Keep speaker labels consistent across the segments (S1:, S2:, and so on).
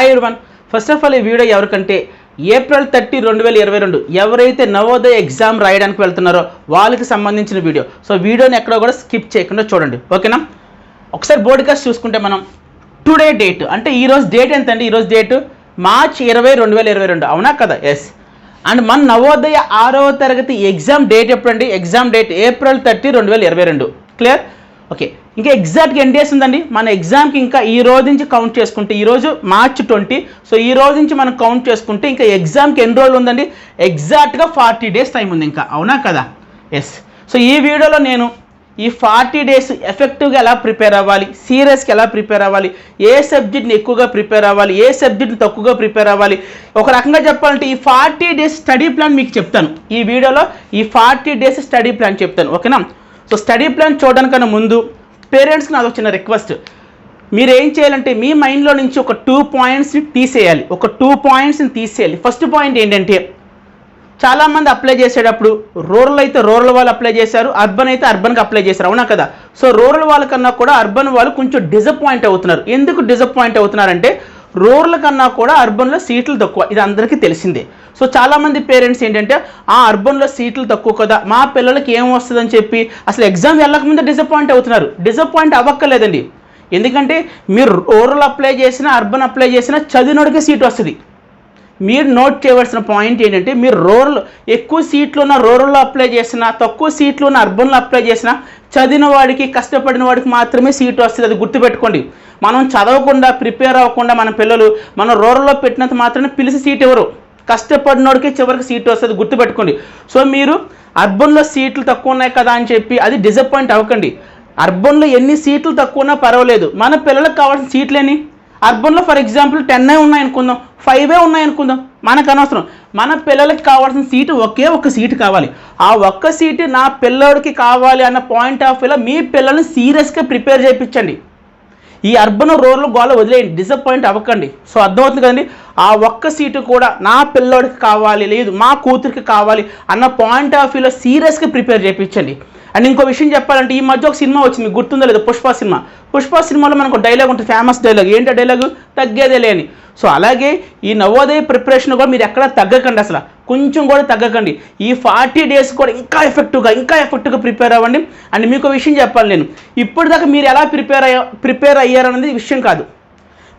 S1: Hi everyone, first of all ఈ video ఎవరికంటే April 30, 2022 ఎవరైతే నవోదయ ఎగ్జామ్ రాయడానికి వెళ్తున్నారో వాళ్ళకి సంబంధించిన వీడియో. సో వీడియోని ఎక్కడ కూడా స్కిప్ చేయకుండా చూడండి, ఓకేనా. ఒకసారి బోర్డ్ కాస్ట్ చూసుకుంటే మనం టుడే డేట్ అంటే ఈరోజు డేట్ ఎంత అండి? ఈరోజు డేట్ మార్చ్ 20, 2022, అవునా కదా? ఎస్. అండ్ మన నవోదయ 6వ తరగతి ఎగ్జామ్ డేట్ ఎప్పుడండి? Exam date April 30, 2022. Clear? Okay. ఇంకా ఎగ్జాక్ట్గా ఎన్ని డేస్ ఉందండి మన ఎగ్జామ్కి? ఇంకా ఈ రోజు నుంచి కౌంట్ చేసుకుంటే ఈరోజు మార్చ్ 20, సో ఈ రోజు నుంచి మనం కౌంట్ చేసుకుంటే ఇంకా ఎగ్జామ్కి ఎన్ని రోజులు ఉందండి? ఎగ్జాక్ట్గా 40 డేస్ టైం ఉంది ఇంకా, అవునా కదా? ఎస్. సో ఈ వీడియోలో నేను ఈ 40 డేస్ ఎఫెక్టివ్గా ఎలా ప్రిపేర్ అవ్వాలి, సీరియస్గా ఎలా ప్రిపేర్ అవ్వాలి, ఏ సబ్జెక్ట్ని ఎక్కువగా ప్రిపేర్ అవ్వాలి, ఏ సబ్జెక్ట్ని తక్కువగా ప్రిపేర్ అవ్వాలి, ఒక రకంగా చెప్పాలంటే ఈ 40 డేస్ స్టడీ ప్లాన్ మీకు చెప్తాను ఈ వీడియోలో. ఈ 40 డేస్ స్టడీ ప్లాన్ చెప్తాను, ఓకేనా. సో స్టడీ ప్లాన్ చూడడానికన్నా ముందు పేరెంట్స్కి నాకు వచ్చిన రిక్వెస్ట్, మీరు ఏం చేయాలంటే మీ మైండ్లో నుంచి ఒక 2 పాయింట్స్ని తీసేయాలి. ఒక 2 పాయింట్స్ని తీసేయాలి. ఫస్ట్ పాయింట్ ఏంటంటే, చాలామంది అప్లై చేసేటప్పుడు రూరల్ అయితే రూరల్ వాళ్ళు అప్లై చేశారు, అర్బన్ అయితే అర్బన్కి అప్లై చేశారు, అవునా కదా? సో రూరల్ వాళ్ళకన్నా కూడా అర్బన్ వాళ్ళు కొంచెం డిసప్పాయింట్ అవుతున్నారు. ఎందుకు డిసప్పాయింట్ అవుతున్నారంటే, రూరల్ కన్నా కూడా అర్బన్లో సీట్లు తక్కువ, ఇది అందరికీ తెలిసిందే. సో చాలామంది పేరెంట్స్ ఏంటంటే, ఆ అర్బన్లో సీట్లు తక్కువ కదా, మా పిల్లలకి ఏం వస్తుందని చెప్పి అసలు ఎగ్జామ్ వెళ్ళకముందే డిసప్పాయింట్ అవుతున్నారు. డిసప్పాయింట్ అవ్వక్కర్లేదండి, ఎందుకంటే మీరు రూరల్ అప్లై చేసినా అర్బన్ అప్లై చేసినా చదివినోడికే సీట్ వస్తుంది. మీరు నోట్ చేయవలసిన పాయింట్ ఏంటంటే, మీరు రూరల్ ఎక్కువ సీట్లు ఉన్న రూరల్లో అప్లై చేసినా, తక్కువ సీట్లు ఉన్న అర్బన్లో అప్లై చేసినా చదివిన వాడికి కష్టపడిన వాడికి మాత్రమే సీట్ వస్తుంది. అది గుర్తుపెట్టుకోండి. మనం చదవకుండా ప్రిపేర్ అవ్వకుండా మన పిల్లలు మనం రూరల్లో పెట్టినంత మాత్రమే పిలిచి సీట్ ఎవరు, కష్టపడినోడికి చివరికి సీట్ వస్తుంది, గుర్తుపెట్టుకోండి. సో మీరు అర్బన్లో సీట్లు తక్కువ ఉన్నాయి కదా అని చెప్పి అది డిసప్పాయింట్ అవ్వకండి. అర్బన్లో ఎన్ని సీట్లు తక్కువ ఉన్నా పర్వాలేదు, మన పిల్లలకు కావాల్సిన సీట్లేని అర్బన్లో ఫర్ ఎగ్జాంపుల్ 10 ఉన్నాయనుకుందాం, 5 ఉన్నాయనుకుందాం, మనకు అనవసరం. మన పిల్లలకి కావాల్సిన సీటు ఒకే ఒక సీటు కావాలి. ఆ ఒక్క సీటు నా పిల్లోడికి కావాలి అన్న పాయింట్ ఆఫ్ వ్యూలో మీ పిల్లల్ని సీరియస్గా ప్రిపేర్ చేయించండి. ఈ అర్బన్ రూరల్ గోల వదిలేయండి, డిసప్పాయింట్ అవ్వకండి. సో అర్థమవుతుంది కదండి. ఆ ఒక్క సీటు కూడా నా పిల్లోడికి కావాలి, లేదు మా కూతురికి కావాలి అన్న పాయింట్ ఆఫ్ వ్యూలో సీరియస్గా ప్రిపేర్ చేయించండి. అండ్ ఇంకో విషయం చెప్పాలంటే, ఈ మధ్య ఒక సినిమా వచ్చింది, మీకు గుర్తుందో లేదు, పుష్ప సినిమా. పుష్ప సినిమాలో మనకు డైలాగ్ ఉంటుంది, ఫేమస్ డైలాగ్. ఏంటి డైలాగు? తగ్గేదేలే అని. సో అలాగే ఈ నవోదయ ప్రిపరేషన్ కూడా మీరు ఎక్కడా తగ్గకండి, అసలు కొంచెం కూడా తగ్గకండి. ఈ 40 డేస్ కూడా ఇంకా ఎఫెక్టివ్గా ప్రిపేర్ అవ్వండి. అండ్ మీకు విషయం చెప్పాలి, నేను ఇప్పటిదాకా మీరు ఎలా ప్రిపేర్ అయ్యారన్నది విషయం కాదు.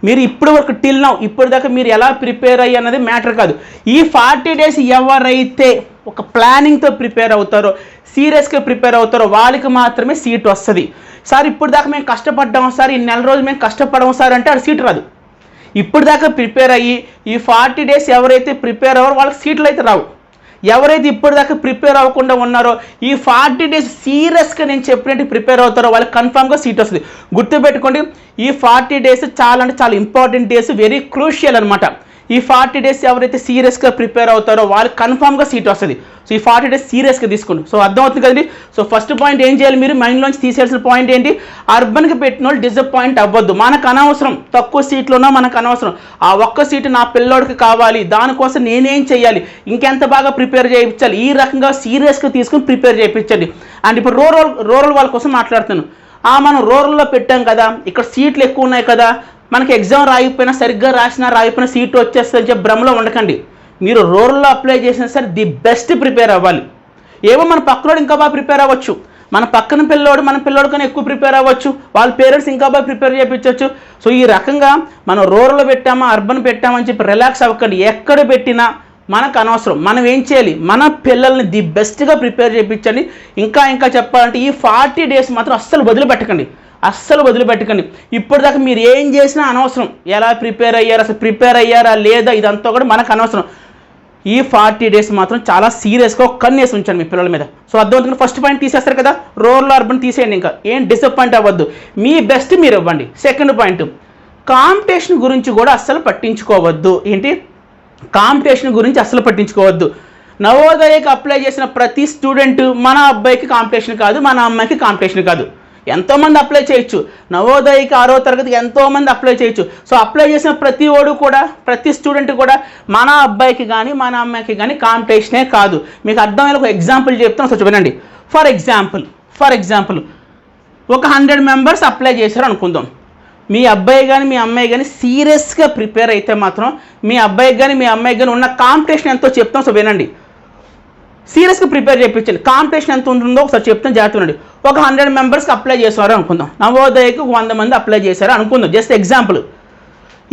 S1: మీరు ఇప్పటి వరకు టిల్ నౌ ఇప్పటిదాకా మీరు ఎలా ప్రిపేర్ అయ్యన్నది మ్యాటర్ కాదు. ఈ 40 డేస్ ఎవరైతే ఒక ప్లానింగ్తో ప్రిపేర్ అవుతారో, సీరియస్గా ప్రిపేర్ అవుతారో వాళ్ళకి మాత్రమే సీట్ వస్తుంది. సార్ ఇప్పటిదాకా మేము కష్టపడ్డాము సార్, ఈ నెల రోజులు మేము కష్టపడము సార్ అంటే అది సీట్ రాదు. ఇప్పటిదాకా ప్రిపేర్ అయ్యి ఈ 40 డేస్ ఎవరైతే ప్రిపేర్ అవ్వరో వాళ్ళకి సీట్లు అయితే రావు. ఎవరైతే ఇప్పటిదాకా ప్రిపేర్ అవ్వకుండా ఉన్నారో ఈ 40 డేస్ సీరియస్గా నేను చెప్పినట్టు ప్రిపేర్ అవుతారో వాళ్ళకి కన్ఫామ్గా సీట్ వస్తుంది. గుర్తుపెట్టుకోండి, ఈ 40 డేస్ చాలా అంటే చాలా ఇంపార్టెంట్ డేస్, వెరీ క్రూషియల్ అనమాట. ఈ 40 డేస్ ఎవరైతే సీరియస్గా ప్రిపేర్ అవుతారో వాళ్ళకి కన్ఫామ్గా సీట్ వస్తుంది. సో ఈ 40 డేస్ సీరియస్గా తీసుకోండి. సో అర్థమవుతుంది కదండి. సో ఫస్ట్ పాయింట్ ఏం చేయాలి, మీరు మైండ్లోంచి తీసేయాల్సిన పాయింట్ ఏంటి? అర్బన్కి పెట్టిన వాళ్ళు డిసప్పాయింట్ అవ్వద్దు. మనకు అనవసరం తక్కువ సీట్లు ఉన్నా మనకు అనవసరం. ఆ ఒక్క సీటు నా పిల్లోడికి కావాలి, దానికోసం నేనేం చేయాలి, ఇంకెంత బాగా ప్రిపేర్ చేయించాలి, ఈ రకంగా సీరియస్గా తీసుకుని ప్రిపేర్ చేయించండి. అండ్ ఇప్పుడు రూరల్ వాళ్ళ కోసం మాట్లాడుతాను. మనం రూరల్లో పెట్టాం కదా, ఇక్కడ సీట్లు ఎక్కువ ఉన్నాయి కదా, మనకి ఎగ్జామ్ రాయిపోయినా సరిగ్గా రాయిపోయినా సీట్ వచ్చేస్తుందని చెప్పి భ్రమలో ఉండకండి. మీరు రూరల్లో అప్లై చేసినా సరే ది బెస్ట్ ప్రిపేర్ అవ్వాలి. ఏమో మన పక్కనోడు ఇంకా బాగా ప్రిపేర్ అవ్వచ్చు, మన పక్కన పిల్లోడు మన పిల్లోడు కన్నా ఎక్కువ ప్రిపేర్ అవ్వచ్చు, వాళ్ళ పేరెంట్స్ ఇంకా బాగా ప్రిపేర్ చేయించవచ్చు. సో ఈ రకంగా మనం రూరల్ పెట్టామా అర్బన్ పెట్టామని చెప్పి రిలాక్స్ అవ్వకండి. ఎక్కడ పెట్టినా మనకు అనవసరం. మనం ఏం చేయాలి, మన పిల్లల్ని ది బెస్ట్గా ప్రిపేర్ చేయించండి. ఇంకా చెప్పాలంటే ఈ 40 డేస్ మాత్రం అస్సలు వదిలిపెట్టకండి. ఇప్పటిదాకా మీరు ఏం చేసినా అనవసరం. ఎలా ప్రిపేర్ అయ్యారు, అసలు ప్రిపేర్ అయ్యారా లేదా, ఇదంతా కూడా మనకు అనవసరం. ఈ 40 డేస్ మాత్రం చాలా సీరియస్గా ఒక కన్నేసి ఉంచండి మీ పిల్లల మీద. సో అర్థమవుతుంది. ఫస్ట్ పాయింట్ తీసేస్తారు కదా, రూరల్ అర్బన్ తీసేయండి, ఇంకా ఏం డిసప్పాయింట్ అవ్వద్దు, మీ బెస్ట్ మీరు ఇవ్వండి. సెకండ్ పాయింట్, కాంపిటీషన్ గురించి కూడా అస్సలు పట్టించుకోవద్దు. ఏంటి? కాంపిటీషన్ గురించి అస్సలు పట్టించుకోవద్దు. నవోదయకి అప్లై చేసిన ప్రతి స్టూడెంట్ మన అబ్బాయికి కాంపిటీషన్ కాదు, మన అమ్మాయికి కాంపిటీషన్ కాదు. ఎంతోమంది అప్లై చేయొచ్చు, నవోదయకి 6వ తరగతికి ఎంతోమంది అప్లై చేయొచ్చు. సో అప్లై చేసిన ప్రతి ఓడు కూడా, ప్రతి స్టూడెంట్ కూడా మన అబ్బాయికి కానీ మన అమ్మాయికి కానీ కాంపిటీషనే కాదు. మీకు అర్థమయ్యే ఒక ఎగ్జాంపుల్ చెప్తాను, సో వినండి. ఫర్ ఎగ్జాంపుల్ ఒక 100 మెంబర్స్ అప్లై చేశారు అనుకుందాం. మీ అబ్బాయి కానీ మీ అమ్మాయి కానీ సీరియస్గా ప్రిపేర్ అయితే మాత్రం మీ అబ్బాయికి కానీ మీ అమ్మాయికి కానీ ఉన్న కాంపిటీషన్ ఎంతో చెప్తాం. సో వినండి, సీరియస్గా ప్రిపేర్ చేయించండి. కాంపిటీషన్ ఎంత ఉంటుందో ఒకసారి చెప్తాం, జాగ్రత్త ఉండండి. ఒక 100 మెంబర్స్కి అప్లై చేసేవారు అనుకుందాం, నవోదయకు 100 మంది అప్లై చేశారు అనుకుందాం, జస్ట్ ఎగ్జాంపుల్.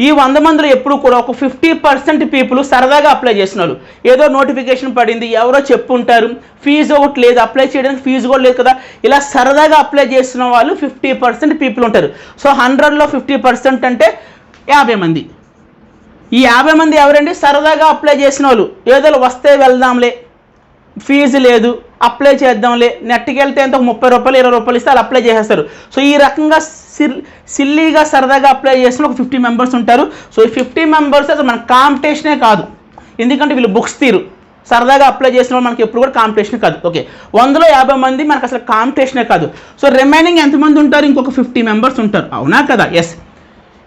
S1: ఈ 100 మందిలో ఎప్పుడు కూడా ఒక 50% పీపుల్ సరదాగా అప్లై చేసిన వాళ్ళు. ఏదో నోటిఫికేషన్ పడింది, ఎవరో చెప్పుంటారు, ఫీజు ఒకటి లేదు, అప్లై చేయడానికి ఫీజు కూడా లేదు కదా, ఇలా సరదాగా అప్లై చేసిన వాళ్ళు 50% పీపుల్ ఉంటారు. సో 100లో 50% అంటే 50 మంది. ఈ 50 మంది ఎవరండి? సరదాగా అప్లై చేసిన వాళ్ళు. ఏదో వస్తే వెళ్దాంలే, ఫీజు లేదు, అప్లై చేద్దాంలే, నెట్కి వెళ్తే ఎంత 30 రూపాయలు 20 రూపాయలు ఇస్తే వాళ్ళు అప్లై చేసేస్తారు. సో ఈ రకంగా సిల్లీగా సరదాగా అప్లై చేసిన ఒక 50 మెంబర్స్ ఉంటారు. సో ఈ 50 మెంబర్స్ అసలు మన కాంపిటీషనే కాదు, ఎందుకంటే వీళ్ళు బుక్స్ తీరు. సరదాగా అప్లై చేసిన వాళ్ళు మనకి ఎప్పుడు కూడా కాంపిటీషన్ కాదు. ఓకే, 100లో 50 మంది మనకు అసలు కాంపిటీషనే కాదు. సో రిమైనింగ్ ఎంతమంది ఉంటారు? ఇంకొక 50 మెంబర్స్ ఉంటారు, అవునా కదా? ఎస్.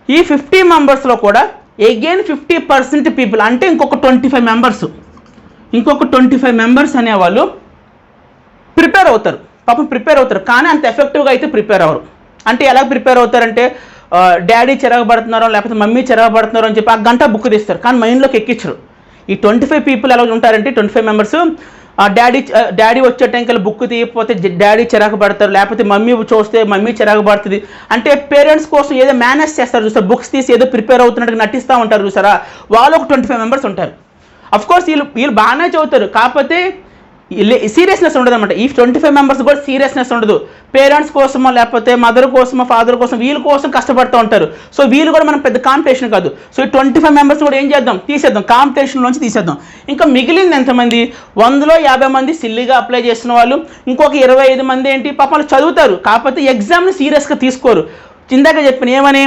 S1: ఈ 50 మెంబర్స్లో కూడా అగైన్ 50% పీపుల్ అంటే ఇంకొక 25 మెంబర్స్ అనేవాళ్ళు ప్రిపేర్ అవుతారు. పాపం ప్రిపేర్ అవుతారు, కానీ అంత ఎఫెక్టివ్గా అయితే ప్రిపేర్ అవ్వరు. అంటే ఎలా ప్రిపేర్ అవుతారంటే, డాడీ చిరగబడుతున్నారో లేకపోతే మమ్మీ చిరగబడుతున్నారో అని చెప్పి ఆ గంట బుక్ తీస్తారు, కానీ మైండ్లోకి ఎక్కించరు. ఈ 25 పీపుల్ ఎలా ఉంటారంటే, 25 మెంబర్స్ డాడీ వచ్చే టైంకి బుక్ తీయకపోతే డాడీ చిరాకు పడతారు, లేకపోతే మమ్మీ చూస్తే మమ్మీ చిరాకు పడుతుంది. అంటే పేరెంట్స్ కోసం ఏదో మేనేజ్ చేస్తారు చూసారు, బుక్స్ తీసి ఏదో ప్రిపేర్ అవుతున్నట్టు నటిస్తూ ఉంటారు చూసారా, వాళ్ళు ఒక 25 మెంబర్స్ ఉంటారు. అఫ్కోర్స్ వీళ్ళు బాగానే చదువుతారు, కాకపోతే సీరియస్నెస్ ఉండదు అనమాట. ఈ 25 మెంబర్స్ కూడా సీరియస్నెస్ ఉండదు. పేరెంట్స్ కోసమో లేకపోతే మదర్ కోసమో ఫాదర్ కోసం వీళ్ళ కోసం కష్టపడుతూ ఉంటారు. సో వీళ్ళు కూడా మనం పెద్ద కాంపిటీషన్ కాదు. సో ఈ 25 మెంబర్స్ కూడా ఏం చేద్దాం? తీసేద్దాం, కాంపిటీషన్లోంచి తీసేద్దాం. ఇంకా మిగిలింది ఎంతమంది? 100లో 50 మంది సిల్లీగా అప్లై చేసిన వాళ్ళు, ఇంకొక 25 మంది ఏంటి పాపం చదువుతారు, కాకపోతే ఎగ్జామ్ని సీరియస్గా తీసుకోరు. ఇందాక చెప్పిన ఏమని,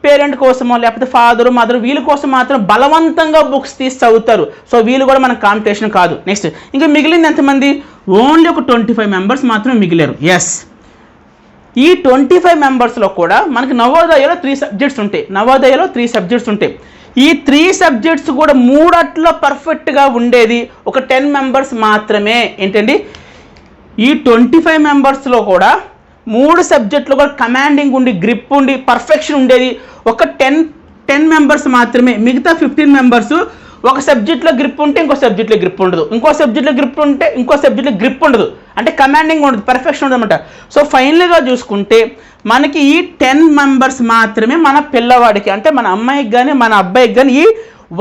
S1: పేరెంట్ కోసమో లేకపోతే ఫాదర్ మదర్ వీళ్ళ కోసం మాత్రం బలవంతంగా బుక్స్ తీసి చదువుతారు. సో వీళ్ళు కూడా మనకు కాంపిటీషన్ కాదు. నెక్స్ట్ ఇంకా మిగిలింది ఎంతమంది? ఓన్లీ ఒక 25 మెంబర్స్ మాత్రం మిగిలారు. ఎస్, ఈ 25 మెంబర్స్లో కూడా మనకి నవోదయలో 3 సబ్జెక్ట్స్ ఉంటాయి. ఈ 3 సబ్జెక్ట్స్ కూడా 3 పర్ఫెక్ట్గా ఉండేది ఒక 10 మెంబర్స్ మాత్రమే. ఏంటండి, ఈ 25 మెంబర్స్లో కూడా 3 సబ్జెక్టులు కూడా కమాండింగ్ ఉండి, గ్రిప్ ఉండి, పర్ఫెక్షన్ ఉండేది ఒక 10 మెంబర్స్ మాత్రమే. మిగతా 15 మెంబర్స్ ఒక సబ్జెక్ట్లో గ్రిప్ ఉంటే ఇంకో సబ్జెక్ట్లో గ్రిప్ ఉండదు, ఇంకో సబ్జెక్ట్లో గ్రిప్ ఉంటే ఇంకో సబ్జెక్ట్లో గ్రిప్ ఉండదు, అంటే కమాండింగ్ ఉండదు, పర్ఫెక్షన్ ఉండదు అనమాట. సో ఫైనల్గా చూసుకుంటే మనకి ఈ 10 మెంబర్స్ మాత్రమే మన పిల్లవాడికి, అంటే మన అమ్మాయికి కానీ మన అబ్బాయికి కానీ ఈ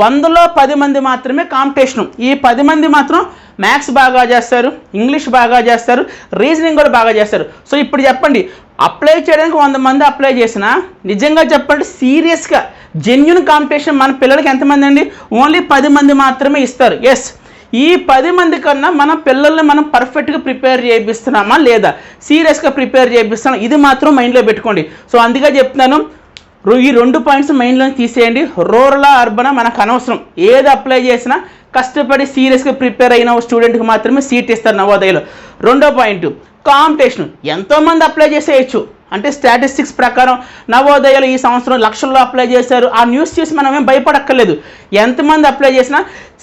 S1: 100లో 10 మంది మాత్రమే కాంపిటీషను. ఈ 10 మంది మాత్రం మ్యాథ్స్ బాగా చేస్తారు, ఇంగ్లీష్ బాగా చేస్తారు, రీజనింగ్ కూడా బాగా చేస్తారు. సో ఇప్పుడు చెప్పండి, అప్లై చేయడానికి 100 మంది అప్లై చేసినా నిజంగా చెప్పండి సీరియస్గా జెన్యున్ కాంపిటీషన్ మన పిల్లలకి ఎంతమంది అండి? ఓన్లీ 10 మంది మాత్రమే ఇస్తారు. ఎస్, ఈ 10 మంది కన్నా మన పిల్లల్ని మనం పర్ఫెక్ట్గా ప్రిపేర్ చేయిస్తున్నామా లేదా, సీరియస్గా ప్రిపేర్ చేయిస్తున్నాం, ఇది మాత్రం మైండ్లో పెట్టుకోండి. సో అందుకే చెప్తున్నాను, ఈ 2 పాయింట్స్ మైండ్లో తీసేయండి. రూరలా అర్బనా మనకు అనవసరం, ఏది అప్లై చేసినా కష్టపడి సీరియస్గా ప్రిపేర్ అయిన స్టూడెంట్కి మాత్రమే సీట్ ఇస్తారు నవోదయలో. 2వ పాయింట్, కాంపిటీషన్. ఎంతోమంది అప్లై చేసేయచ్చు, అంటే స్టాటిస్టిక్స్ ప్రకారం నవోదయలు ఈ సంవత్సరం లక్షల్లో అప్లై చేశారు. ఆ న్యూస్ చూసి మనం ఏం భయపడక్కర్లేదు. ఎంతమంది అప్లై చేసినా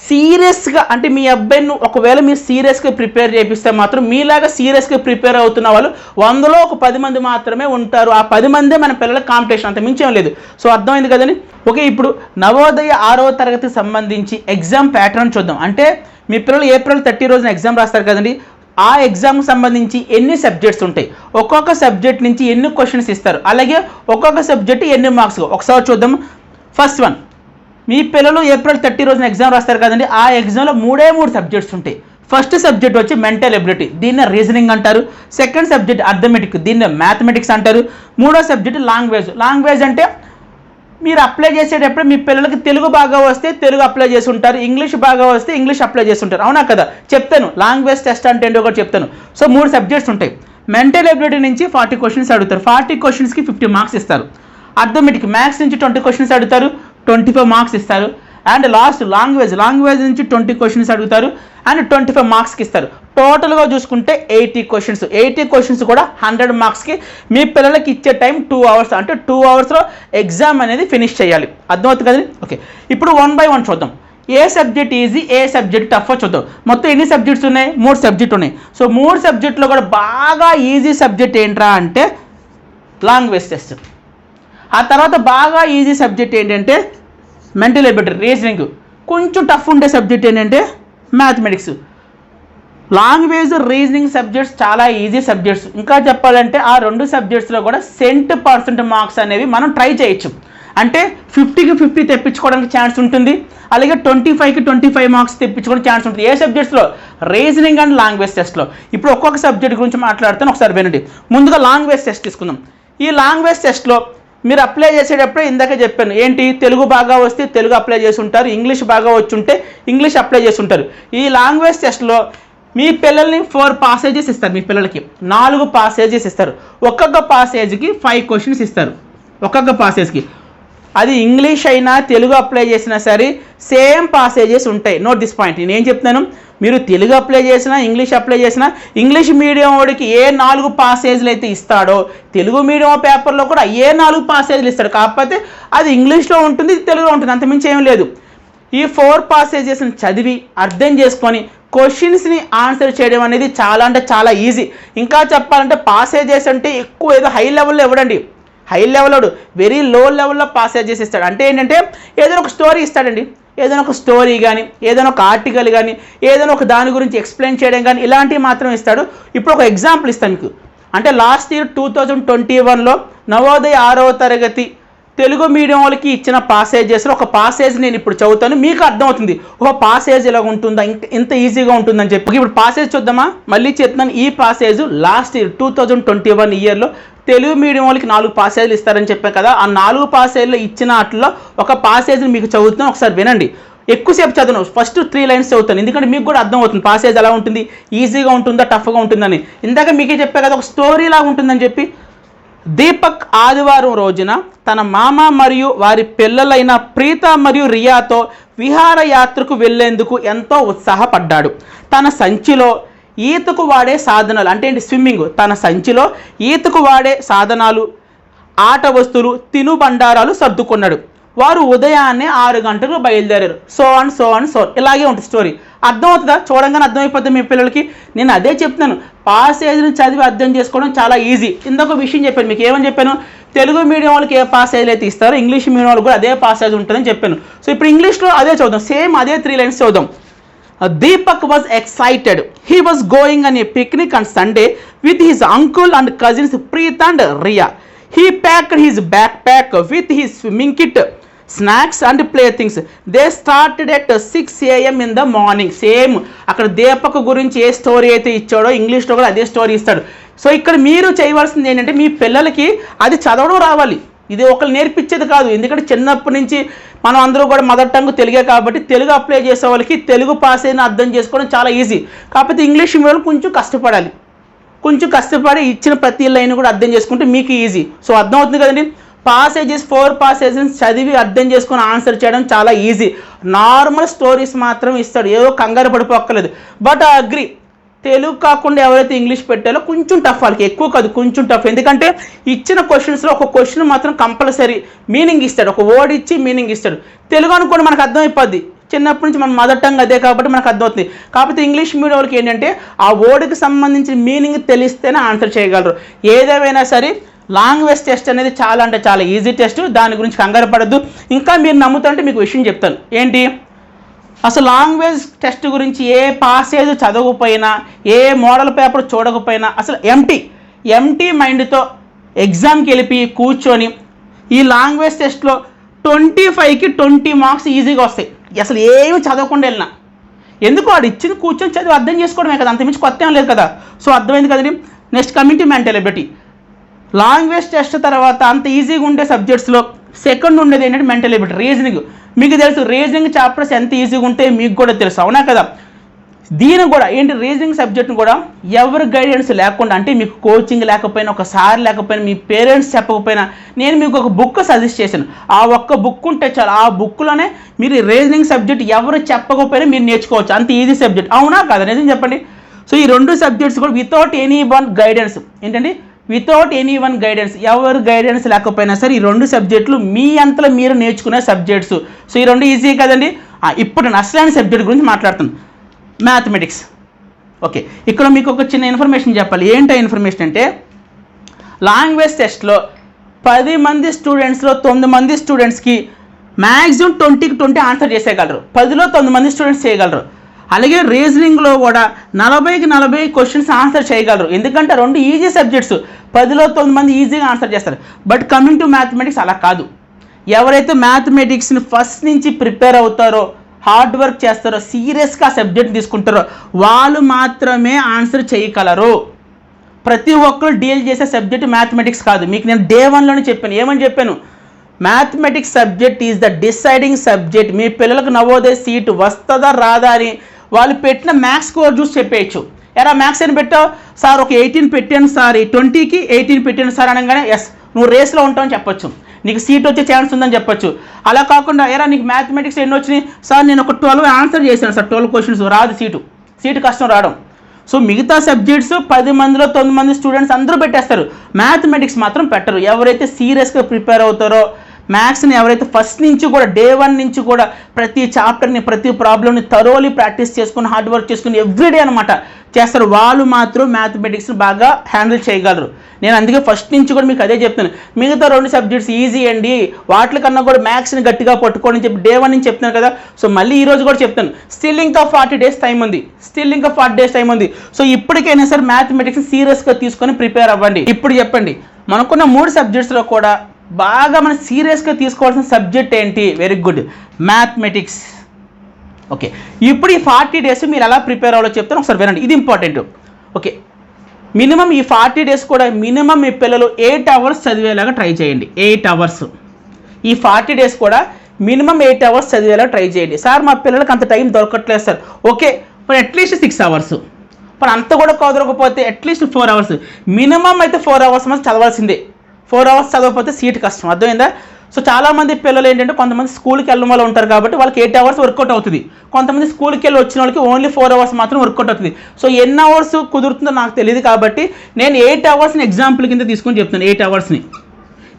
S1: సీరియస్గా, అంటే మీ అబ్బాయిని ఒకవేళ మీరు సీరియస్గా ప్రిపేర్ చేపిస్తే మాత్రం మీలాగా సీరియస్గా ప్రిపేర్ అవుతున్న వాళ్ళు 100లో ఒక 10 మంది మాత్రమే ఉంటారు. ఆ 10 మందే మన పిల్లల కాంపిటీషన్, అంత మించేం లేదు. సో అర్థమైంది కదండి. ఓకే, ఇప్పుడు నవోదయ 6వ తరగతికి సంబంధించి ఎగ్జామ్ ప్యాటర్న్ చూద్దాం. అంటే మీ పిల్లలు ఏప్రిల్ 30 రోజున ఎగ్జామ్ రాస్తారు కదండి, ఆ ఎగ్జామ్కి సంబంధించి ఎన్ని సబ్జెక్ట్స్ ఉంటాయి, ఒక్కొక్క సబ్జెక్ట్ నుంచి ఎన్ని క్వశ్చన్స్ ఇస్తారు, అలాగే ఒక్కొక్క సబ్జెక్ట్ ఎన్ని మార్క్స్, ఒకసారి చూద్దాం. ఫస్ట్ వన్, మీ పిల్లలు ఏప్రిల్ 30 రోజున ఎగ్జామ్ రాస్తారు కదండి, ఆ ఎగ్జామ్లో 3 సబ్జెక్ట్స్ ఉంటాయి. ఫస్ట్ సబ్జెక్ట్ వచ్చి మెంటల్ ఎబిలిటీ, దీన్ని రీజనింగ్ అంటారు. సెకండ్ సబ్జెక్ట్ అర్థమెటిక్, దీన్ని మ్యాథమెటిక్స్ అంటారు. 3వ సబ్జెక్ట్ లాంగ్వేజ్ అంటే మీరు అప్లై చేసేటప్పుడు మీ పిల్లలకి తెలుగు బాగా వస్తే తెలుగు అప్లై చేసి ఉంటారు, ఇంగ్లీష్ బాగా వస్తే ఇంగ్లీష్ అప్లై చేసి ఉంటారు, అవునా కదా? చెప్తాను లాంగ్వేజ్ టెస్ట్ అంటే ఏంటో కూడా చెప్తాను. సో 3 సబ్జెక్ట్స్ ఉంటాయి. మెంటల్ ఎబిలిటీ నుంచి 40 క్వశ్చన్స్ అడుగుతారు, 40 క్వశ్చన్స్కి 50 మార్క్స్ ఇస్తారు. అర్థమెటిక్ మ్యాథ్స్ నుంచి 20 క్వశ్చన్స్ అడుగుతారు, 25 మార్క్స్ ఇస్తారు. అండ్ లాస్ట్ లాంగ్వేజ్ నుంచి 20 క్వశ్చన్స్ అడుగుతారు అండ్ 25 మార్క్స్కి ఇస్తారు. టోటల్గా చూసుకుంటే 80 క్వశ్చన్స్ కూడా 100 మార్క్స్కి. మీ పిల్లలకి ఇచ్చే టైం 2 అవర్స్, అంటే 2 అవర్స్లో ఎగ్జామ్ అనేది ఫినిష్ చేయాలి. అర్థమవుతుంది కదండి. ఓకే, ఇప్పుడు 1 by 1 చూద్దాం. ఏ సబ్జెక్ట్ ఈజీ, ఏ సబ్జెక్ట్ టఫ్ చూద్దాం. మొత్తం ఎన్ని సబ్జెక్ట్స్ ఉన్నాయి? 3 సబ్జెక్ట్ ఉన్నాయి. సో 3 సబ్జెక్టులో కూడా బాగా ఈజీ సబ్జెక్ట్ ఏంట్రా అంటే లాంగ్వేజ్ టెస్ట్. ఆ తర్వాత బాగా ఈజీ సబ్జెక్ట్ ఏంటంటే మెంటల్ ఎబిలిటీ, రీజనింగ్. కొంచెం టఫ్ ఉండే సబ్జెక్ట్ ఏంటంటే మ్యాథమెటిక్స్. లాంగ్వేజ్, రీజనింగ్ సబ్జెక్ట్స్ చాలా ఈజీ సబ్జెక్ట్స్. ఇంకా చెప్పాలంటే ఆ 2 సబ్జెక్ట్స్లో కూడా 100% మార్క్స్ అనేవి మనం ట్రై చేయొచ్చు. అంటే 50కి 50 తెప్పించుకోవడానికి ఛాన్స్ ఉంటుంది, అలాగే 25కి 25 మార్క్స్ తెప్పించుకోవడానికి ఛాన్స్ ఉంటుంది. ఏ సబ్జెక్ట్స్లో? రీజనింగ్ అండ్ లాంగ్వేజ్ టెస్ట్లో. ఇప్పుడు ఒక్కొక్క సబ్జెక్ట్ గురించి మాట్లాడుతాను, ఒకసారి వినండి. ముందుగా లాంగ్వేజ్ టెస్ట్ తీసుకుందాం. ఈ లాంగ్వేజ్ టెస్ట్లో మీరు అప్లై చేసేటప్పుడే ఇందాక చెప్పాను ఏంటి, తెలుగు బాగా వస్తే తెలుగు అప్లై చేసి ఉంటారు, ఇంగ్లీష్ బాగా వచ్చి ఉంటే ఇంగ్లీష్ అప్లై చేసి ఉంటారు. ఈ లాంగ్వేజ్ టెస్ట్లో మీ పిల్లల్ని 4 పాసేజెస్ ఇస్తారు. మీ పిల్లలకి 4 పాసేజెస్ ఇస్తారు. ఒక్కొక్క పాసేజ్కి 5 క్వశ్చన్స్ ఇస్తారు. ఒక్కొక్క పాసేజ్కి అది ఇంగ్లీష్ అయినా తెలుగు అప్లై చేసినా సరే సేమ్ పాసేజెస్ ఉంటాయి. Note this point. నేను ఏం చెప్తున్నాను, మీరు తెలుగు అప్లై చేసినా ఇంగ్లీష్ అప్లై చేసినా ఇంగ్లీష్ మీడియం వాడికి ఏ 4 పాసేజ్లు అయితే ఇస్తాడో తెలుగు మీడియం పేపర్లో కూడా ఏ 4 పాసేజ్లు ఇస్తాడు. కాకపోతే అది ఇంగ్లీష్లో ఉంటుంది, తెలుగులో ఉంటుంది, అంతమించి ఏం లేదు. ఈ 4 పాసేజెస్ని చదివి అర్థం చేసుకొని క్వశ్చన్స్ని ఆన్సర్ చేయడం అనేది చాలా అంటే చాలా ఈజీ. ఇంకా చెప్పాలంటే పాసేజెస్ అంటే ఎక్కువ ఏదో హై లెవెల్లో ఇవ్వడండి. హై లెవెల్ వెరీ లో లెవెల్లో పాసేజెస్ ఇస్తాడు. అంటే ఏంటంటే ఏదైనా ఒక స్టోరీ ఇస్తాడండి, ఏదైనా ఒక స్టోరీ కానీ, ఏదైనా ఒక ఆర్టికల్ కానీ, ఏదైనా ఒక దాని గురించి ఎక్స్ప్లెయిన్ చేయడం కానీ, ఇలాంటివి మాత్రం ఇస్తాడు. ఇప్పుడు ఒక ఎగ్జాంపుల్ ఇస్తాను మీకు. అంటే లాస్ట్ ఇయర్ 2021లో నవోదయ 6వ తరగతి తెలుగు మీడియం వాళ్ళకి ఇచ్చిన పాసేజెస్లో ఒక పాసేజ్ నేను ఇప్పుడు చదువుతాను, మీకు అర్థమవుతుంది ఒక పాసేజ్ ఇలా ఉంటుందా, ఇంత ఈజీగా ఉంటుందని చెప్పి. ఇప్పుడు పాసేజ్ చూద్దామా? మళ్ళీ చెప్తున్నాను, ఈ పాసేజ్ లాస్ట్ ఇయర్ 2021 ఇయర్లో తెలుగు మీడియం వాళ్ళకి 4 పాసేజ్లు ఇస్తారని చెప్పాను కదా. ఆ 4 పాసేజ్లు ఇచ్చిన వాటిలో ఒక పాసేజ్ని మీకు చదువుతున్నాను, ఒకసారి వినండి. ఎక్కువసేపు చదవను, ఫస్ట్ 3 లైన్స్ చదువుతాను, ఎందుకంటే మీకు కూడా అర్థం అవుతుంది పాసేజ్ ఎలా ఉంటుంది, ఈజీగా ఉంటుందా టఫ్గా ఉంటుందని. ఇందాక మీకే చెప్పా కదా ఒక స్టోరీ లాగా ఉంటుందని చెప్పి. దీపక్ ఆదివారం రోజున తన మామ మరియు వారి పిల్లలైన ప్రీత మరియు రియాతో విహారయాత్రకు వెళ్లేందుకు ఎంతో ఉత్సాహపడ్డాడు. తన సంచిలో ఈతకు వాడే సాధనాలు, అంటే ఏంటి, స్విమ్మింగ్, తన సంచిలో ఈతకు వాడే సాధనాలు, ఆట వస్తువులు, తినుబండారాలు సర్దుకున్నాడు. వారు ఉదయాన్నే 6 గంటలకు బయలుదేరారు. సో ఇలాగే ఉంటుంది స్టోరీ. అర్థమవుతుందా? చూడంగానే అర్థమైపోతుంది మీ పిల్లలకి. నేను అదే చెప్తున్నాను, పాసేజ్ని చదివి అర్థం చేసుకోవడం చాలా ఈజీ. ఇంకొక విషయం చెప్పాను మీకు, ఏమని చెప్పాను, తెలుగు మీడియం వాళ్ళకి ఏ పాసేజ్లు అయితే ఇస్తారో ఇంగ్లీష్ మీడియం వాళ్ళకి కూడా అదే పాసేజ్ ఉంటుందని చెప్పాను. సో ఇప్పుడు ఇంగ్లీష్లో అదే చదువుదాం, సేమ్ అదే 3 లైన్స్ చదువుదాం. Deepak was excited. He was going on a picnic on Sunday with his uncle and cousins Preet and Riya. He packed his backpack with his swimming kit, snacks and playthings. They started at 6 AM in the morning. Same అక్కడ దీపక్ గురించి ఏ story అయితే ఇచ్చాడో ఇంగ్లీష్లో కూడా అదే story ఇస్తాడు. So ఇక్కడ మీరు చేయవలసింది ఏంటంటే మీ పిల్లలకి అది చదవడం రావాలి. ఇది ఒకరు నేర్పించేది కాదు, ఎందుకంటే చిన్నప్పటి నుంచి మనం అందరూ కూడా మదర్ టంగ్ తెలుగే కాబట్టి తెలుగు అప్లై చేసే వాళ్ళకి తెలుగు పాసేజ్ని అర్థం చేసుకోవడం చాలా ఈజీ. కాకపోతే ఇంగ్లీష్ మీడియం కొంచెం కష్టపడాలి, కొంచెం కష్టపడి ఇచ్చిన ప్రతి లైన్ కూడా అర్థం చేసుకుంటే మీకు ఈజీ. సో అర్థమవుతుంది కదండి. పాసేజెస్ 4 పాసేజెస్ చదివి అర్థం చేసుకొని ఆన్సర్ చేయడం చాలా ఈజీ. నార్మల్ స్టోరీస్ మాత్రం ఇస్తాడు, ఏదో కంగారు పడిపోక్కర్లేదు. బట్ ఐ అగ్రీ, తెలుగు కాకుండా ఎవరైతే ఇంగ్లీష్ పెట్టాలో కొంచెం టఫ్, వాళ్ళకి ఎక్కువ కాదు కొంచెం టఫ్. ఎందుకంటే ఇచ్చిన క్వశ్చన్స్లో ఒక క్వశ్చన్ మాత్రం కంపల్సరీ మీనింగ్ ఇస్తాడు, ఒక వర్డ్ ఇచ్చి మీనింగ్ ఇస్తాడు. తెలుగు అనుకోండి మనకు అర్థమైపోద్ది, చిన్నప్పటి నుంచి మన మదర్ టంగ్ అదే కాబట్టి మనకు అర్థమవుతుంది. కాకపోతే ఇంగ్లీష్ మీడియం వాళ్ళకి ఏంటంటే ఆ వర్డ్కి సంబంధించిన మీనింగ్ తెలిస్తేనే ఆన్సర్ చేయగలరు. ఏదేమైనా సరే లాంగ్వేజ్ టెస్ట్ అనేది చాలా అంటే చాలా ఈజీ టెస్ట్, దాని గురించి కంగారు పడద్దు. ఇంకా మీరు నమ్ముతుంటే మీకు విషయం చెప్తాను ఏంటి, అసలు లాంగ్వేజ్ టెస్ట్ గురించి ఏ పాసేజ్ చదవకపోయినా, ఏ మోడల్ పేపర్ చూడకపోయినా, అసలు ఎంటీ మైండ్తో ఎగ్జామ్కి వెళ్ళి కూర్చొని ఈ లాంగ్వేజ్ టెస్ట్లో 25కి 20 మార్క్స్ ఈజీగా వస్తాయి. అసలు ఏమి చదవకుండా వెళ్ళినా, ఎందుకు వాడు ఇచ్చింది కూర్చొని చదివి అర్థం చేసుకోవడమే కదా, అంతమించి కొత్త ఏం లేదు కదా. సో అర్థమైంది కదండి. Next coming to mental ability. Language test తర్వాత అంత ఈజీగా ఉండే సబ్జెక్ట్స్లో సెకండ్ ఉండేది ఏంటంటే మెంటల్ ఎబిలిటీ, రీజనింగ్. మీకు తెలుసు రీజనింగ్ చాప్టర్స్ ఎంత ఈజీగా ఉంటే మీకు కూడా తెలుసు, అవునా కదా. దీని కూడా ఏంటి, రీజనింగ్ సబ్జెక్ట్ని కూడా ఎవరి గైడెన్స్ లేకుండా, అంటే మీకు కోచింగ్ లేకపోయినా, ఒక సార్ లేకపోయినా, మీ పేరెంట్స్ చెప్పకపోయినా, నేను మీకు ఒక బుక్ సజెస్ట్ చేశాను. ఆ ఒక్క బుక్ ఉంటే చాలు, ఆ బుక్లోనే మీరు రీజనింగ్ సబ్జెక్ట్ ఎవరు చెప్పకపోయినా మీరు నేర్చుకోవచ్చు, అంత ఈజీ సబ్జెక్ట్, అవునా కదా, నిజం చెప్పండి. సో ఈ 2 సబ్జెక్ట్స్ కూడా వితౌట్ ఎనీ వన్ గైడెన్స్, ఏంటండి వితౌట్ ఎనీ వన్ గైడెన్స్, ఎవరు గైడెన్స్ లేకపోయినా సరే ఈ 2 సబ్జెక్టులు మీ అంతలో మీరు నేర్చుకునే సబ్జెక్ట్స్. సో ఈ 2 ఈజీ కదండి. ఇప్పుడు నేను అసలైన సబ్జెక్ట్ గురించి మాట్లాడుతాను, మ్యాథమెటిక్స్. ఓకే, ఇక్కడ మీకు ఒక చిన్న ఇన్ఫర్మేషన్ చెప్పాలి. ఏంటి ఇన్ఫర్మేషన్ అంటే, లాంగ్వేజ్ టెస్ట్లో 10 మంది స్టూడెంట్స్లో 9 మంది స్టూడెంట్స్కి మ్యాక్సిమం 20కి 20 ఆన్సర్ చేసేయగలరు. 10లో 9 మంది స్టూడెంట్స్ చేయగలరు. అలాగే రీజనింగ్లో కూడా 40కి 40 క్వశ్చన్స్ ఆన్సర్ చేయగలరు. ఎందుకంటే రెండు ఈజీ సబ్జెక్ట్స్, 10లో 9 మంది ఈజీగా ఆన్సర్ చేస్తారు. బట్ కమింగ్ టు మ్యాథమెటిక్స్ అలా కాదు. ఎవరైతే మ్యాథమెటిక్స్ని ఫస్ట్ నుంచి ప్రిపేర్ అవుతారో, హార్డ్ వర్క్ చేస్తారో, సీరియస్గా సబ్జెక్ట్ తీసుకుంటారో వాళ్ళు మాత్రమే ఆన్సర్ చేయగలరు. ప్రతి ఒక్కరు డీల్ చేసే సబ్జెక్ట్ మ్యాథమెటిక్స్ కాదు. మీకు నేను డే 1లోనే చెప్పాను. ఏమని చెప్పాను? Mathematics subject is the deciding subject. మీ పిల్లలకు నవోదయ సీటు వస్తుందా రాదా అని వాళ్ళు పెట్టిన మ్యాథ్స్ స్కోర్ చూసి చెప్పేయచ్చు. ఎరా మ్యాథ్స్ అని పెట్టావు సార్, ఒక 18 పెట్టాను సార్, 20కి 18 పెట్టాను సార్ అనగానే ఎస్ నువ్వు రేస్లో ఉంటావని చెప్పొచ్చు, నీకు సీట్ వచ్చే ఛాన్స్ ఉందని చెప్పొచ్చు. అలా కాకుండా ఎరా నీకు మ్యాథమెటిక్స్ ఎన్ని వచ్చినాయి సార్, నేను ఒక 12 ఆన్సర్ చేశాను సార్, 12 క్వశ్చన్స్, రాదు సీటు కష్టం రావడం. సో మిగతా సబ్జెక్ట్స్ 10 మందిలో 9 మంది స్టూడెంట్స్ అందరూ పెట్టేస్తారు, మ్యాథమెటిక్స్ మాత్రం పెట్టరు. ఎవరైతే సీరియస్గా ప్రిపేర్ అవుతారో, మ్యాథ్స్ని ఎవరైతే ఫస్ట్ నుంచి కూడా డే 1 నుంచి కూడా ప్రతి చాప్టర్ని, ప్రతి ప్రాబ్లమ్ని థరోలీ ప్రాక్టీస్ చేసుకుని, హార్డ్ వర్క్ చేసుకుని ఎవ్రీడే అనమాట చేస్తారు, వాళ్ళు మాత్రం మ్యాథమెటిక్స్ని బాగా హ్యాండిల్ చేయగలరు. నేను అందుకే ఫస్ట్ నుంచి కూడా మీకు అదే చెప్తాను. మిగతా 2 సబ్జెక్ట్స్ ఈజీ అండి, వాటికన్నా కూడా మ్యాథ్స్ని గట్టిగా పట్టుకోండి చెప్పి డే 1 నుంచి చెప్తాను కదా. సో మళ్ళీ ఈరోజు కూడా చెప్తాను, స్టిల్ ఇంకా 40 డేస్ టైం ఉంది. సో ఇప్పటికైనా సరే మ్యాథమెటిక్స్ సీరియస్గా తీసుకొని ప్రిపేర్ అవ్వండి. ఇప్పుడు చెప్పండి, మనకున్న 3 సబ్జెక్ట్స్లో కూడా బాగా మనం సీరియస్గా తీసుకోవాల్సిన సబ్జెక్ట్ ఏంటి? Very good, mathematics. ఓకే, ఇప్పుడు ఈ 40 డేస్ మీరు ఎలా ప్రిపేర్ అవ్వాలో చెప్తాను, ఒకసారి వినండి, ఇది ఇంపార్టెంట్. ఓకే, మినిమం ఈ 40 డేస్ కూడా మినిమం మీ పిల్లలు 8 అవర్స్ చదివేలాగా ట్రై చేయండి. 8 అవర్స్ ఈ 40 డేస్ కూడా మినిమం 8 అవర్స్ చదివేలాగా ట్రై చేయండి. సార్ మా పిల్లలకి అంత టైం దొరకట్లేదు సార్. ఓకే, మరి అట్లీస్ట్ 6 అవర్స్, మరి అంత కూడా కుదరకపోతే అట్లీస్ట్ 4 అవర్స్, మినిమం అయితే 4 అవర్స్ మనం చదవాల్సిందే. 4 అవర్స్ చదవకపోతే సీట్ కష్టం, అర్థమైందా? సో చాలామంది పిల్లలు ఏంటంటే కొంతమంది స్కూల్కి వెళ్ళడం వల్ల ఉంటారు కాబట్టి వాళ్ళకి 8 అవర్స్ వర్కౌట్ అవుతుంది. కొంతమంది స్కూల్కి వెళ్ళి వచ్చిన వాళ్ళకి ఓన్లీ 4 అవర్స్ మాత్రం వర్కౌట్ అవుతుంది. సో ఎన్ని అవర్స్ కుదురుతుందో నాకు తెలియదు కాబట్టి నేను 8 అవర్స్ని ఎగ్జాంపుల్ కింద తీసుకొని చెప్తాను. 8 అవర్స్ని,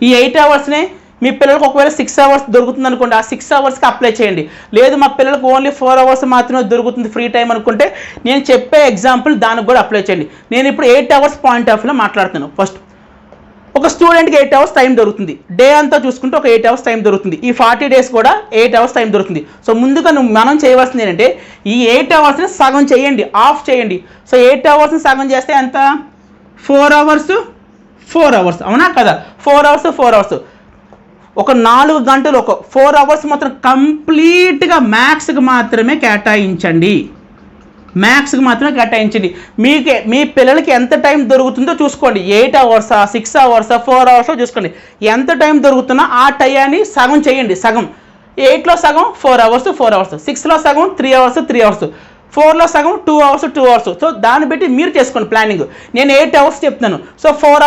S1: ఈ 8 అవర్స్ని మీ పిల్లలకు ఒకవేళ 6 అవర్స్ దొరుకుతుంది అనుకోండి, ఆ 6 అవర్స్కి అప్లై చేయండి. లేదు మా పిల్లలకు ఓన్లీ 4 అవర్స్ మాత్రమే దొరుకుతుంది ఫ్రీ టైం అనుకుంటే నేను చెప్పే ఎగ్జాంపుల్ దానికి కూడా అప్లై చేయండి. నేను ఇప్పుడు 8 అవర్స్ పాయింట్ ఆఫ్ వ్యూలో మాట్లాడుతాను. ఫస్ట్ ఒక స్టూడెంట్కి 8 అవర్స్ టైం దొరుకుతుంది, డే అంతా చూసుకుంటే ఒక 8 అవర్స్ టైం దొరుకుతుంది. ఈ 40 డేస్ కూడా 8 అవర్స్ టైం దొరుకుతుంది. సో ముందుగా మనం చేయవలసింది ఏంటంటే ఈ 8 అవర్స్ని సగం చేయండి, ఆఫ్ చేయండి. సో 8 అవర్స్ని సగం చేస్తే ఎంత? 4 అవర్స్, అవునా కదా? 4 అవర్స్ ఒక 4 గంటలు, ఒక 4 అవర్స్ మాత్రం కంప్లీట్గా మ్యాథ్స్కి మాత్రమే కేటాయించండి. మీ పిల్లలకి ఎంత టైం దొరుకుతుందో చూసుకోండి. 8 అవర్సా, 6 అవర్సా, 4 అవర్సా చూసుకోండి. ఎంత టైం దొరుకుతున్నా ఆ టైంని సగం చేయండి. సగం 8లో సగం 4 అవర్స్, 6లో సగం 3 అవర్స్, 4లో సగం 2 అవర్స్. సో దాన్ని బట్టి మీరు చేసుకోండి ప్లానింగ్. నేను 8 అవర్స్ చెప్తున్నాను, సో 4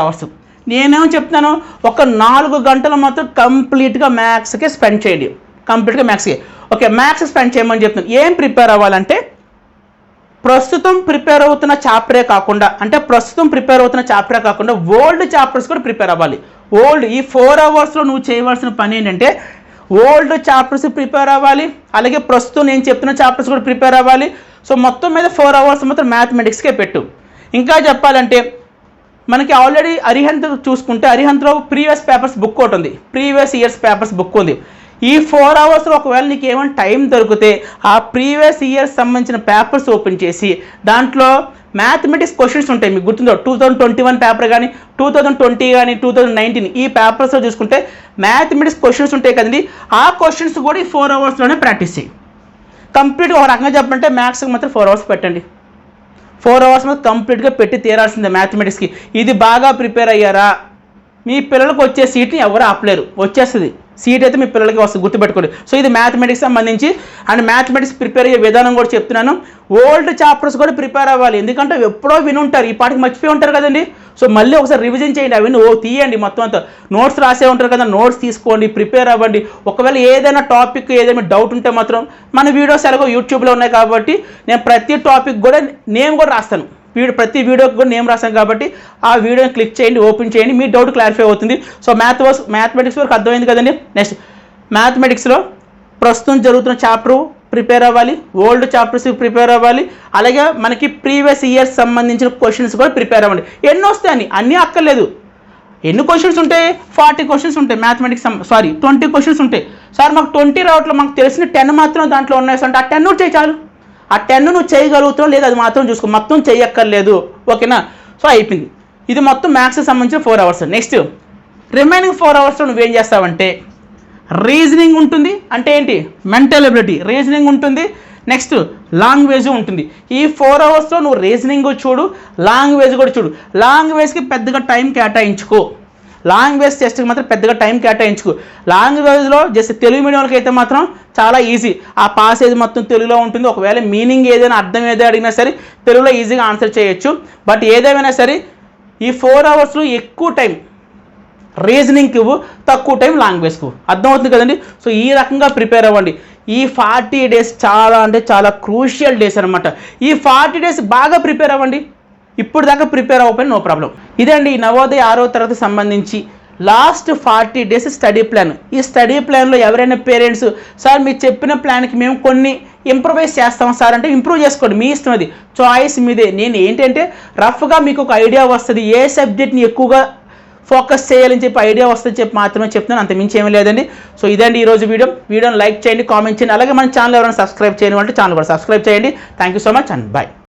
S1: అవర్స్. నేనేమో చెప్తున్నాను, ఒక 4 గంటలు మాత్రం కంప్లీట్గా మ్యాథ్స్కి స్పెండ్ చేయండి. ఓకే, మ్యాథ్స్ స్పెండ్ చేయమని చెప్తున్నాను. ఏం ప్రిపేర్ అవ్వాలంటే ప్రస్తుతం ప్రిపేర్ అవుతున్న చాప్టరే కాకుండా ఓల్డ్ చాప్టర్స్ కూడా ప్రిపేర్ అవ్వాలి. ఈ 4 అవర్స్లో నువ్వు చేయవలసిన పని ఏంటంటే ఓల్డ్ చాప్టర్స్ ప్రిపేర్ అవ్వాలి, అలాగే ప్రస్తుతం నేను చెప్తున్న చాప్టర్స్ కూడా ప్రిపేర్ అవ్వాలి. సో మొత్తం మీద 4 అవర్స్ మాత్రం మ్యాథమెటిక్స్కే పెట్టు. ఇంకా చెప్పాలంటే మనకి ఆల్రెడీ అరిహంత్ చూసుకుంటే అరిహంత్లో ప్రీవియస్ పేపర్స్ బుక్ ఒకటి ఉంది, ప్రీవియస్ ఇయర్స్ పేపర్స్ బుక్ ఉంది. ఈ 4 అవర్స్లో ఒకవేళ నీకు ఏమైనా టైం దొరికితే ఆ ప్రీవియస్ ఇయర్స్ సంబంధించిన పేపర్స్ ఓపెన్ చేసి దాంట్లో మ్యాథమెటిక్స్ క్వశ్చన్స్ ఉంటాయి. మీకు గుర్తుందో 2021 పేపర్ కానీ, 2020 కానీ, 2019 ఈ పేపర్స్లో చూసుకుంటే మ్యాథమెటిక్స్ క్వశ్చన్స్ ఉంటాయి కదండి. ఆ క్వశ్చన్స్ కూడా ఈ 4 అవర్స్లోనే ప్రాక్టీస్ చేయి. కంప్లీట్గా ఒక రకంగా చెప్పాలంటే మ్యాథ్స్కి మాత్రం 4 అవర్స్ పెట్టండి. 4 అవర్స్ మాత్రం కంప్లీట్గా పెట్టి తీరాల్సిందే మ్యాథమెటిక్స్కి. ఇది బాగా ప్రిపేర్ అయ్యారా మీ పిల్లలకు వచ్చే సీట్ని ఎవరు ఆపలేరు, వచ్చేస్తుంది సీట్ అయితే మీ పిల్లలకి వస్తుంది, గుర్తుపెట్టుకోండి. సో ఇది మ్యాథమెటిక్స్ సంబంధించి అండ్ మ్యాథమెటిక్స్ ప్రిపేర్ అయ్యే విధానం కూడా చెప్తున్నాను. ఓల్డ్ చాప్టర్స్ కూడా ప్రిపేర్ అవ్వాలి, ఎందుకంటే ఎప్పుడో వినుంటారు, ఈ పాటికి మర్చిపోయి ఉంటారు కదండి. సో మళ్ళీ ఒకసారి రివిజన్ చేయండి, అవన్నీ తీయండి, మొత్తం అంతా నోట్స్ రాసే ఉంటారు కదా, నోట్స్ తీసుకోండి, ప్రిపేర్ అవ్వండి. ఒకవేళ ఏదైనా టాపిక్ ఏదైనా డౌట్ ఉంటే మాత్రం మన వీడియోస్ ఎలాగో యూట్యూబ్లో ఉన్నాయి కాబట్టి నేను ప్రతి టాపిక్ కూడా నేను కూడా రాస్తాను. ప్రతి వీడియోకి కూడా నేమ్ రాశాను కాబట్టి ఆ వీడియోని క్లిక్ చేయండి, ఓపెన్ చేయండి, మీ డౌట్ క్లారిఫై అవుతుంది. సో మ్యాథమెటిక్స్ వరకు అర్థమైంది కదండి. నెక్స్ట్ మ్యాథమెటిక్స్లో ప్రస్తుతం జరుగుతున్న చాప్టర్ ప్రిపేర్ అవ్వాలి, ఓల్డ్ చాప్టర్స్ ప్రిపేర్ అవ్వాలి, అలాగే మనకి ప్రీవియస్ ఇయర్స్ సంబంధించిన క్వశ్చన్స్ కూడా ప్రిపేర్ అవ్వండి. ఎన్ని వస్తాయని అన్నీ అక్కర్లేదు, ఎన్ని క్వశ్చన్స్ ఉంటాయి? 40 క్వశ్చన్స్ ఉంటాయి మ్యాథమెటిక్స్, 20 క్వశ్చన్స్ ఉంటాయి. సార్ మాకు 20 రావట్లేదు, మాకు తెలిసిన 10 మాత్రం దాంట్లో ఉన్నాయి అంటే ఆ 10 చేయి చాలు. ఆ 10 నువ్వు చేయగలుగుతావు లేదా అది మాత్రం చూసుకో, మొత్తం చేయక్కర్లేదు. ఓకేనా? సో అయిపోయింది. ఇది మొత్తం మ్యాథ్స్కి సంబంధించిన 4 అవర్స్. నెక్స్ట్ రిమైనింగ్ 4 అవర్స్లో నువ్వేం చేస్తావంటే రీజనింగ్ ఉంటుంది. అంటే ఏంటి? మెంటల్ ఎబిలిటీ, రీజనింగ్ ఉంటుంది. నెక్స్ట్ లాంగ్వేజ్ ఉంటుంది. ఈ 4 అవర్స్లో నువ్వు రీజనింగ్ చూడు, లాంగ్వేజ్ కూడా చూడు. లాంగ్వేజ్కి పెద్దగా టైం కేటాయించుకో, లాంగ్వేజ్ టెస్ట్కి మాత్రం పెద్దగా టైం కేటాయించుకో. లాంగ్వేజ్లో జస్ట్ తెలుగు మీడియం వాళ్ళకి అయితే మాత్రం చాలా ఈజీ, ఆ పాసేజ్ మొత్తం తెలుగులో ఉంటుంది. ఒకవేళ మీనింగ్ ఏదైనా అర్థం ఏదైనా అడిగినా సరే తెలుగులో ఈజీగా ఆన్సర్ చేయొచ్చు. బట్ ఏదేమైనా సరే ఈ 4 అవర్స్లో ఎక్కువ టైం రీజనింగ్కి ఇవ్వు, తక్కువ టైం లాంగ్వేజ్కి ఇవ్వు. అర్థమవుతుంది కదండి? సో ఈ రకంగా ప్రిపేర్ అవ్వండి. ఈ 40 డేస్ చాలా అంటే చాలా క్రూషియల్ డేస్ అనమాట. ఈ 40 డేస్ బాగా ప్రిపేర్ అవ్వండి. ఇప్పుడు దాకా ప్రిపేర్ అవ్వకపోయినా నో ప్రాబ్లం. ఇదండి ఈ నవోదయ 6వ తరగతి సంబంధించి లాస్ట్ 40 డేస్ స్టడీ ప్లాన్. ఈ స్టడీ ప్లాన్లో ఎవరైనా పేరెంట్స్ సార్ మీరు చెప్పిన ప్లాన్కి మేము కొన్ని ఇంప్రూవైజ్ చేస్తాం సార్ అంటే ఇంప్రూవ్ చేసుకోండి, మీ ఇష్టం, అది చాయిస్ మీదే. నేను ఏంటంటే రఫ్గా మీకు ఒక ఐడియా వస్తుంది, ఏ సబ్జెక్ట్ని ఎక్కువగా ఫోకస్ చేయాలని చెప్పి ఐడియా వస్తుంది చెప్పి మాత్రమే చెప్తున్నాను, అంత మించి ఏమీ లేదండి. సో ఇదండి ఈరోజు వీడియోని లైక్ చేయండి, కామెంట్ చేయండి. అలాగే మన ఛానల్ ఎవరైనా సబ్స్క్రైబ్ చేయని అంటే ఛానల్ కూడా సబ్స్క్రైబ్ చేయండి. Thank you so much and bye.